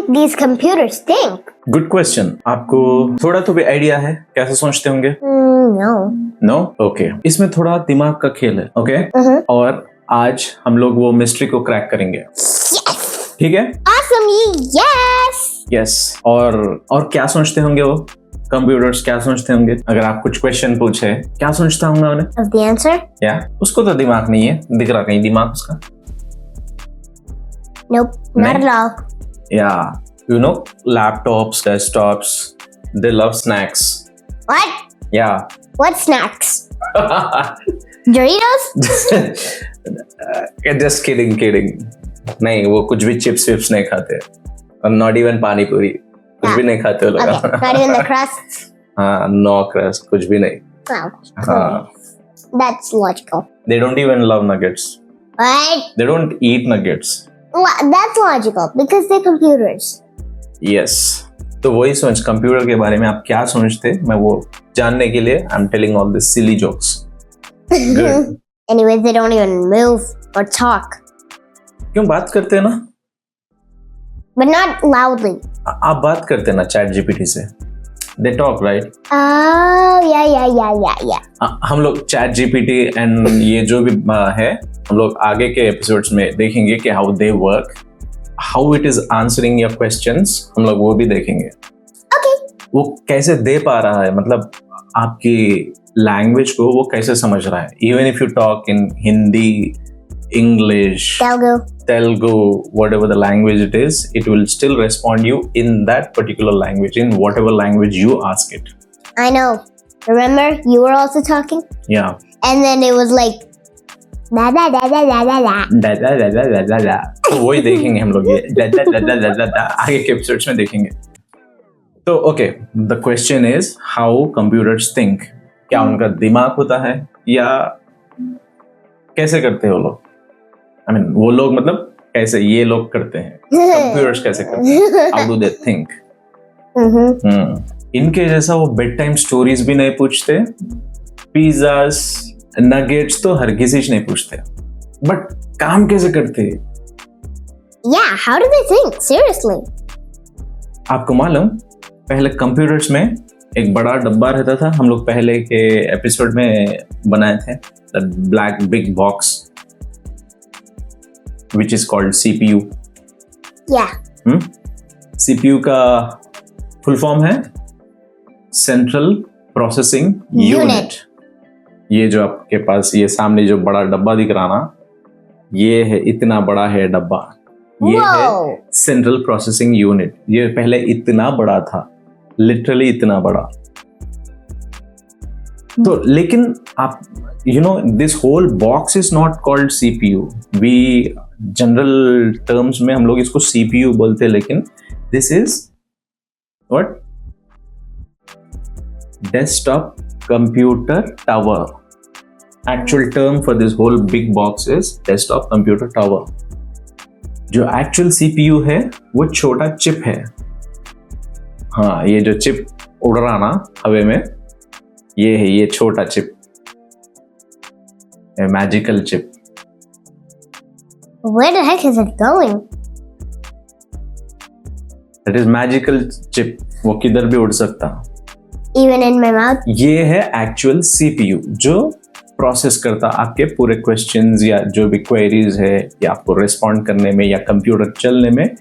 think these computers think? Good question. आपको थोड़ा तो भी आइडिया है कैसे सोचते होंगे? No. नो? ओके, इसमें थोड़ा दिमाग का खेल है। ओके, और आज हम लोग वो मिस्ट्री को क्रैक करेंगे। Yes. ठीक है? Awesome. Yes. यस। और क्या सोचते होंगे वो कंप्यूटर्स? क्या सोचते होंगे अगर आप कुछ क्वेश्चन पूछे? क्या सोचता होंगे उन्हें? Of the answer? या उसको तो दिमाग नहीं है, दिख रहा कहीं दिमाग उसका? Nope. Not at all. या you know, laptops, desktops, they love snacks. What? Yeah. What snacks? Doritos? Just kidding. नहीं, वो कुछ भी चिप्स विप्स नहीं खाते, और not even पानी पूरी कुछ भी नहीं खाते वो लोग। Okay. Not even the crust? हाँ, no crust, कुछ भी नहीं। Wow. हाँ, That's logical. they don't even love nuggets. What? They don't eat nuggets. Well, that's logical because they're computers. Yes. तो वही सोच, कंप्यूटर के बारे में आप क्या सोचते, मैं वो जानने के लिए I'm telling all these silly jokes. Good. Anyways, they don't even move or talk, क्यों बात करते हैं ना? but not loudly. आप बात करते हैं ना चैट जीपीटी से? They talk, right? Oh, yeah. हम लोग चैट जीपीटी एंड ये जो भी है, हम लोग आगे के एपिसोड्स में देखेंगे कि how they work, how it is answering your questions, हम लोग वो भी देखेंगे। Okay. वो कैसे दे पा रहा है, मतलब आपकी लैंग्वेज को वो कैसे समझ रहा है। Even if you talk in Hindi, English, Telugu, whatever the language it will still respond you in that particular language, in whatever language you ask it. I know. Remember, you were also talking? Yeah. And then it was like, da da da da da da da. Da. तो वही देखेंगे हम लोग, ये da आगे के episodes में देखेंगे। तो okay, the question is how computers think. क्या उनका दिमाग होता है या कैसे करते हैं वो लोग? I mean, वो लोग मतलब कैसे ये लोग करते हैं, कंप्यूटर्स कैसे करते हैं, हाउ डू दे थिंक? इनके जैसा वो बेड टाइम स्टोरीज भी नहीं पूछते, पिज्जास नगेट्स तो हर किसी नहीं पूछते, बट काम कैसे करते हैं? Yeah, how do they think? Seriously. आपको मालूम, पहले कंप्यूटर्स में एक बड़ा डब्बा रहता था, हम लोग पहले के एपिसोड में बनाए थे, the black big box which is called CPU. Yeah. CPU का फुल फॉर्म है सेंट्रल प्रोसेसिंग यूनिट। ये जो आपके पास ये सामने जो बड़ा डब्बा दिख रहा ना, ये है, इतना बड़ा है डब्बा, ये है सेंट्रल प्रोसेसिंग यूनिट। ये पहले इतना बड़ा था, लिटरली इतना बड़ा। तो लेकिन आप you know, this whole box is not called CPU. We general terms में हम लोग इसको CPU बोलते हैं, लेकिन this is what? Desktop computer tower. Actual term for this whole big box is desktop computer tower. जो actual CPU है वो छोटा चिप है। हाँ, ये जो चिप उड़ रहा ना हवा में, ये है, ये छोटा chip, a magical chip. Where the heck is it going? That is magical chip. वो किधर भी उड़ सकता। Even in my mouth? ये है actual CPU जो प्रोसेस करता आपके पूरे क्वेश्चंस या जो भी क्वेरीज है या आपको रिस्पॉन्ड करने में या कंप्यूटर चलने में,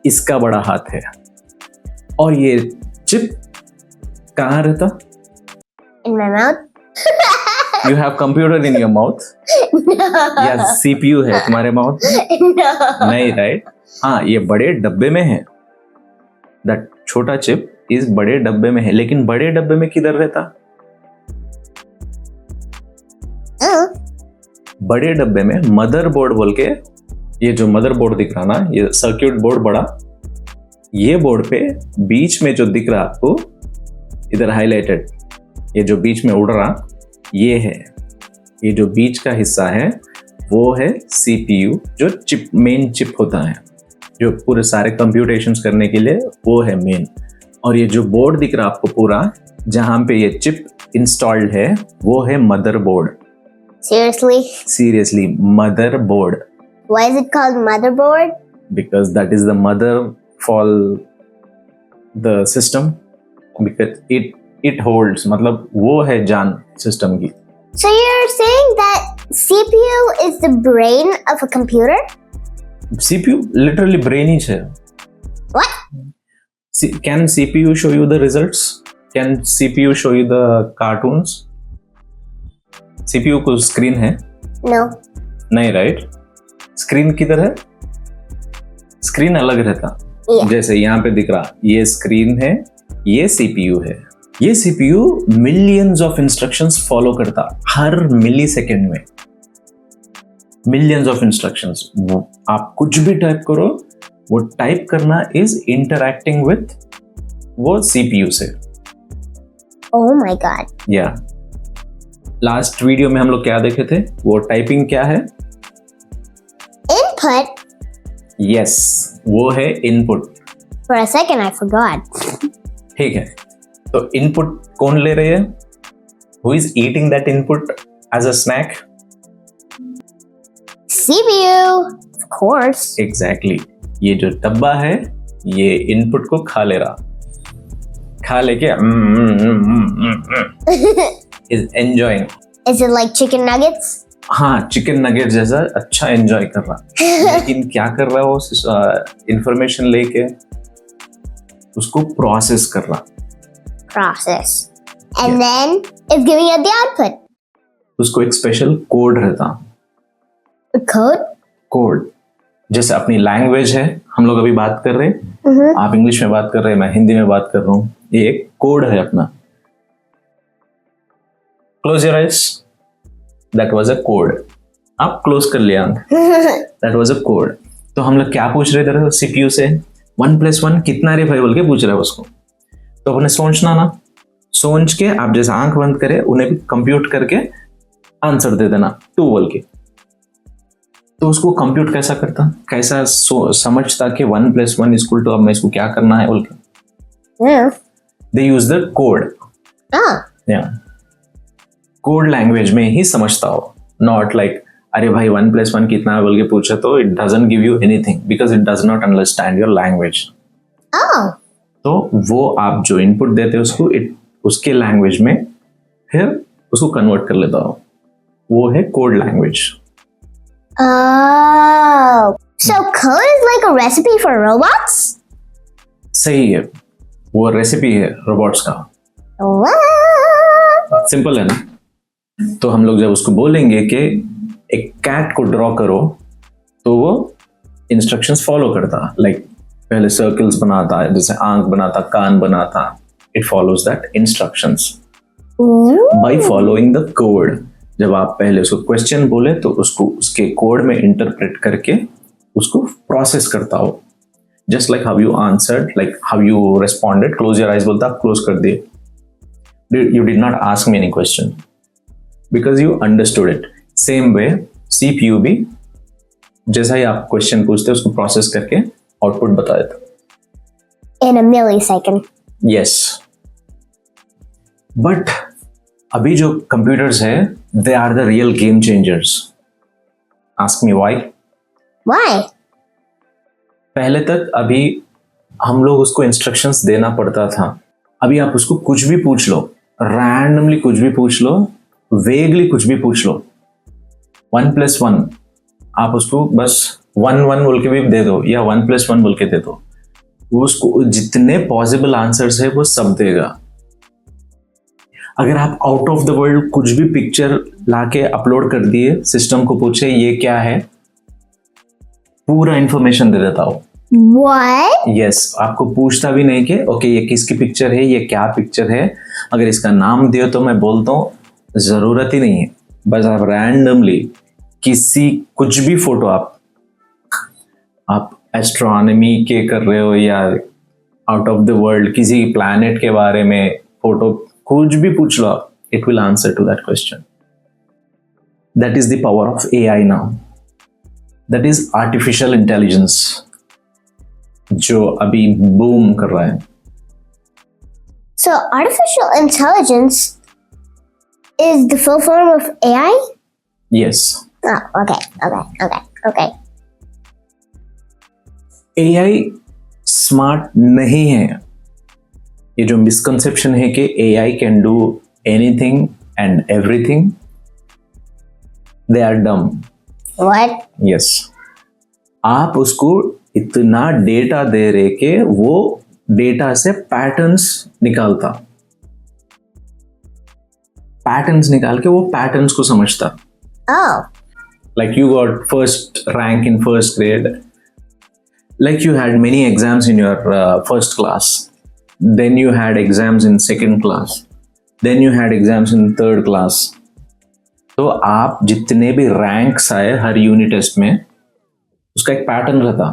इसका बड़ा हाथ है। और ये चिप कहाँ रहता? In my mouth? You have computer in your mouth? No. या CPU है तुम्हारे माउथ में? No. नहीं, राइट? हाँ, ये बड़े डब्बे में है। दैट छोटा चिप इस बड़े डब्बे में है, लेकिन बड़े डब्बे में किधर रहता? बड़े डब्बे में मदरबोर्ड बोल के, ये जो मदरबोर्ड दिख रहा ना, ये सर्किट बोर्ड बड़ा, ये बोर्ड पे बीच में जो दिख रहा आपको इधर हाईलाइटेड, ये जो बीच में उड़ रहा, ये है, ये जो बीच का हिस्सा है वो है CPU, जो चिप, मेन चिप होता है जो पूरे सारे कंप्यूटेशंस करने के लिए, वो है मेन। और ये जो बोर्ड दिख रहा आपको पूरा, जहां पे ये चिप इंस्टॉल्ड है, वो है motherboard. Seriously, motherboard. why is it called motherboard? Because that is the mother fall the system because it holds, मतलब वो है जान सिस्टम की. So you're saying that CPU is the brain of a computer? CPU literally brain ही है. What? Can CPU show you the results? Can CPU show you the cartoons? CPU को screen है? No. नहीं, right? Screen किधर है? Screen अलग रहता. Yeah. जैसे यहाँ पे दिख रहा, ये स्क्रीन है, ये CPU है. ये CPU millions of instructions follow करता हर मिली सेकेंड में. Millions of instructions. आप कुछ भी टाइप करो, वो टाइप करना इज इंटरैक्टिंग विथ वो CPU से. Oh my god. या लास्ट वीडियो में हम लोग क्या देखे थे? वो टाइपिंग क्या है? Input? यस, वो है input. For a second I forgot. ठीक है, तो इनपुट कौन ले रहे हैं? Who is eating that input as a snack? CPU, of course. Exactly. ये जो डब्बा है, ये इनपुट को खा ले रहा. खा लेके is enjoying. Is it like chicken nuggets? हाँ, चिकन नगेट जैसा अच्छा एंजॉय कर रहा. लेकिन क्या कर रहा है वो? इंफॉर्मेशन लेके उसको प्रोसेस कर रहा. Process. And then it's giving you the output. उसको एक स्पेशल कोड रहता. A code? कोड. जैसे अपनी लैंग्वेज है, हम लोग अभी बात कर रहे हैं, आप इंग्लिश में बात कर रहे हैं, मैं हिंदी में बात कर रहा हूँ. ये एक कोड है अपना. Close your eyes. That was a code. आप क्लोज कर लिया. That was a code. तो हम लोग क्या पूछ रहे थे CPU से? 1+1 कितना रे भाई बोल के पूछ रहा है उसको. तो अपने सोचना ना, सोच के आप जैसे आंख बंद करे, उन्हें भी कंप्यूट करके आंसर दे देना 2 बोल के. तो उसको कंप्यूट कैसा करता, कैसा समझता कि 1+1 इक्वल टू, अब मैं इसको क्या करना है बोल के. Yeah. They use the code. Oh. Code language में ही समझता हो. नॉट लाइक अरे भाई 1+1 कितना है बोल के पूछे तो it doesn't give you anything because it does not understand your language. Oh. तो वो आप जो इनपुट देते हो उसको उसके लैंग्वेज में फिर उसको कन्वर्ट कर लेता हो. वो है code language. Oh. So code is like a recipe for robots? सही है, वो रेसिपी है रोबोट्स का. What? सिंपल है ना. तो हम लोग जब उसको बोलेंगे कि एक कैट को ड्रॉ करो, तो वो इंस्ट्रक्शंस फॉलो करता. लाइक पहले सर्कल्स बनाता है, जैसे आंख बनाता, कान बनाता. It follows that instructions by following the code. जब आप पहले उसको क्वेश्चन बोले तो उसको उसके कोड में इंटरप्रेट करके उसको प्रोसेस करता हो. Just like how you answered, like how you responded. Close your eyes बोलता, आप क्लोज कर दिए. You did not ask me any question because you understood it. Same way CPU भी जैसा ही आप क्वेश्चन पूछते उसको प्रोसेस करके आउटपुट बता देता. In a millisecond. Yes. But अभी जो कंप्यूटर्स है, they are the real game changers. Ask me why. Why? पहले तक अभी हम लोग उसको इंस्ट्रक्शंस देना पड़ता था. अभी आप उसको कुछ भी पूछ लो, रैंडमली कुछ भी पूछ लो, वेगली कुछ भी पूछ लो. 1+1 आप उसको बस 1 बोल के भी दे दो या 1+1 बोल के दे दो, वो उसको जितने पॉसिबल आंसर्स है वो सब देगा. अगर आप आउट ऑफ द वर्ल्ड कुछ भी पिक्चर लाके अपलोड कर दिए, सिस्टम को पूछे ये क्या है, पूरा इंफॉर्मेशन दे देता हो. What? Yes, आपको पूछता भी नहीं कि ओके ये किसकी पिक्चर है, ये क्या पिक्चर है, अगर इसका नाम दियो तो मैं बोलता हूँ, जरूरत ही नहीं है. बस आप रैंडमली किसी कुछ भी फोटो आप एस्ट्रोनॉमी के कर रहे हो या आउट ऑफ द वर्ल्ड किसी प्लैनेट के बारे में फोटो, कुछ भी पूछ लो, it will answer to that question. That is the power of AI now. That is artificial intelligence जो अभी बूम कर रहा है. So artificial intelligence is the full form of AI? Yes. Oh, okay. AI smart नहीं है। ये जो misconception है कि AI can do anything and everything, they are dumb. What? Yes, आप उसको इतना डेटा दे रहे कि वो डेटा से पैटर्न्स निकालता, पैटर्न्स निकाल के वो पैटर्न्स को समझता। Oh. Like you got first rank in first grade, like you had many exams in your first class, then you had exams in second class, then you had exams in third class. तो आप जितने भी ranks आए हर unit test में, उसका एक pattern रहता।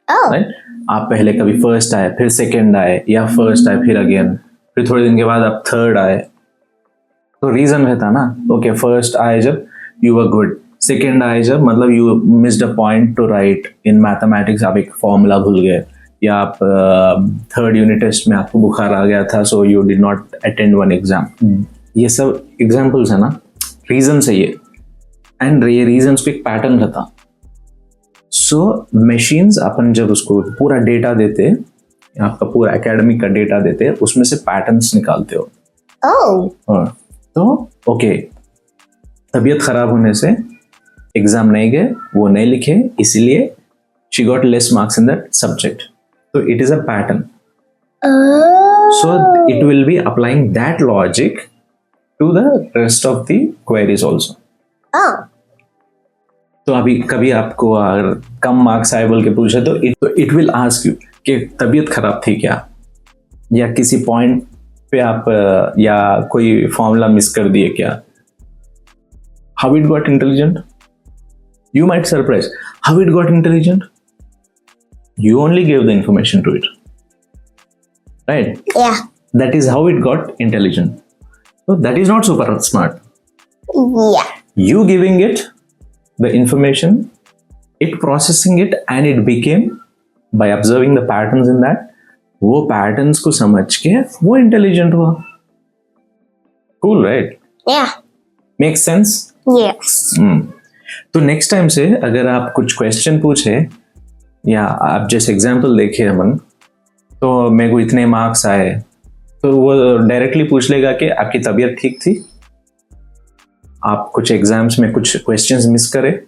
Oh. Right, आप पहले कभी फर्स्ट आए, फिर सेकंड आए, या फर्स्ट आए फिर अगेन, फिर थोड़े दिन के बाद आप थर्ड आए। तो रीजन रहता ना, ओके फर्स्ट आए जब यू वर गुड, सेकेंड आए जब मतलब you missed a point two right in mathematics, आप एक फॉर्मूला भूल गए, या आप थर्ड यूनिट टेस्ट में आपको बुखार आ गया था, so you did not attend one exam. ये सब एग्जाम्पल्स है ना, रीजन है ये, एंड ये रीजन को एक पैटर्न रहता। सो मशीन्स अपन जब उसको पूरा डेटा देते, आपका पूरा एकेडमिक का डेटा देते, उसमें से पैटर्न्स निकालते हो। Oh. तो ओके, तबीयत खराब होने से एग्जाम नहीं गए, वो नहीं लिखे, इसीलिए she got less marks in that subject. तो it is a pattern. Oh. So it will be applying that logic to the rest of the queries also. Oh. तो अभी कभी आपको अगर कम मार्क्स आए बोल के पूछे तो इट विल आस्क यू कि तबीयत खराब थी क्या, या किसी पॉइंट पे आप या कोई फॉर्मूला मिस कर दिए क्या। How it got intelligent? You might surprise. How it got intelligent? You only gave the information to it. Right? Yeah. That is how it got intelligent. So that is not super smart. Yeah. You giving it the information, it processing it, and it became, by observing the patterns in that, वो patterns को समझ के वो intelligent हुआ। Cool, right? Yeah. Makes sense? Yes. तो next time से अगर आप कुछ क्वेश्चन पूछे, या आप जैसे एग्जाम्पल देखे अमन, तो मेरे को इतने मार्क्स आए, तो वो डायरेक्टली पूछ लेगा कि आपकी तबीयत ठीक थी, आप कुछ एग्जाम्स में कुछ क्वेश्चंस मिस करे,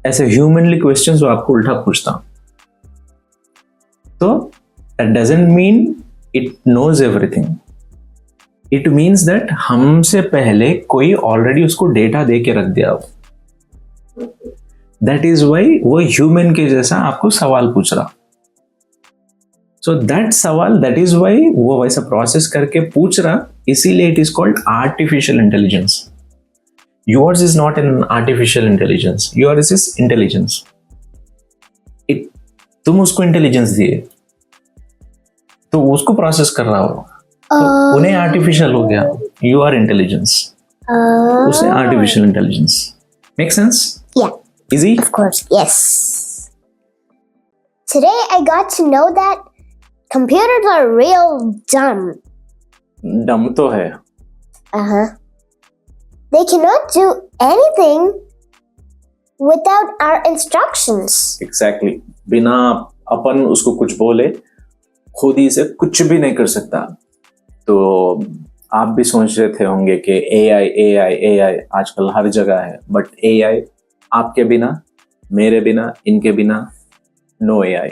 ऐसे ह्यूमनली क्वेश्चंस वो आपको उल्टा पूछता। तो that doesn't mean it knows everything, it means that हमसे पहले कोई ऑलरेडी उसको डेटा दे के रख दिया हो। दैट इज वाई वो ह्यूमन के जैसा आपको सवाल पूछ रहा। सो दैट सवाल, दैट इज वाई वो वैसा प्रोसेस करके पूछ रहा, इसीलिए it is called artificial intelligence. Yours is not an artificial intelligence, yours is intelligence. तुम उसको इंटेलिजेंस दिए तो उसको प्रोसेस कर रहा हो, तो उन्हें आर्टिफिशियल हो गया, यू आर इंटेलिजेंस, उसे artificial intelligence. Make sense? Yeah. Easy? Of course. Yes. Today I got to know that computers are real dumb. डम तो है। Uh-huh. They cannot do anything without our instructions. Exactly, बिना अपन उसको कुछ बोले खुद ही से कुछ भी नहीं कर सकता। तो आप भी सोच रहे थे होंगे कि AI AI AI आजकल हर जगह है, बट AI आपके बिना, मेरे बिना, इनके बिना नो AI।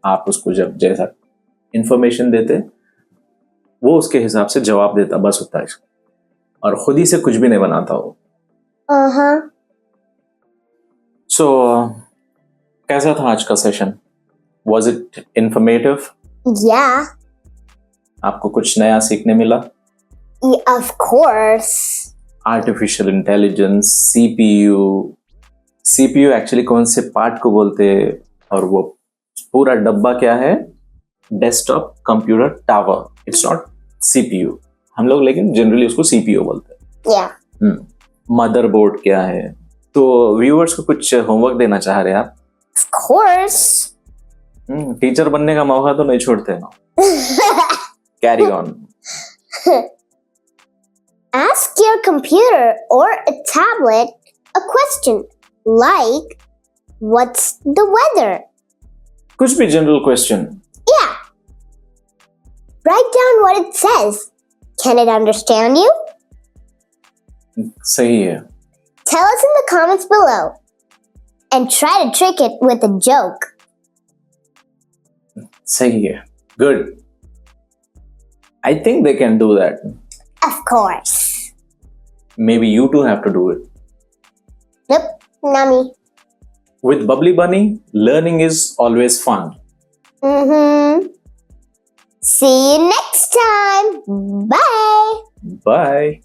आप उसको जब जैसा इंफॉर्मेशन देते वो उसके हिसाब से जवाब देता, बस होता है, और खुद ही से कुछ भी नहीं बनाता हो। Uh-huh. सो कैसा था आज का session? Was it informative? Yeah. आपको कुछ नया सीखने मिला? Of course. Artificial intelligence, CPU actually कौन से पार्ट को बोलते हैं, और वो पूरा डब्बा क्या है? Desktop computer tower. It's not CPU, हम लोग लेकिन जनरली उसको CPU बोलते हैं। Yeah. मदरबोर्ड क्या है? तो व्यूअर्स को कुछ होमवर्क देना चाह रहे हैं आप? Of course. टीचर बनने का मौका तो नहीं छोड़ते ना। Carry on. Ask your computer or a tablet a question like, what's the weather? कुछ भी general question. Yeah. Write down what it says. Can it understand you? सही है. Tell us in the comments below. And try to trick it with a joke. सही है. Good. I think they can do that. Of course. Maybe you two have to do it. Nope, not me. With Bubbly Bunny, learning is always fun. Mm-hmm. See you next time. Bye. Bye.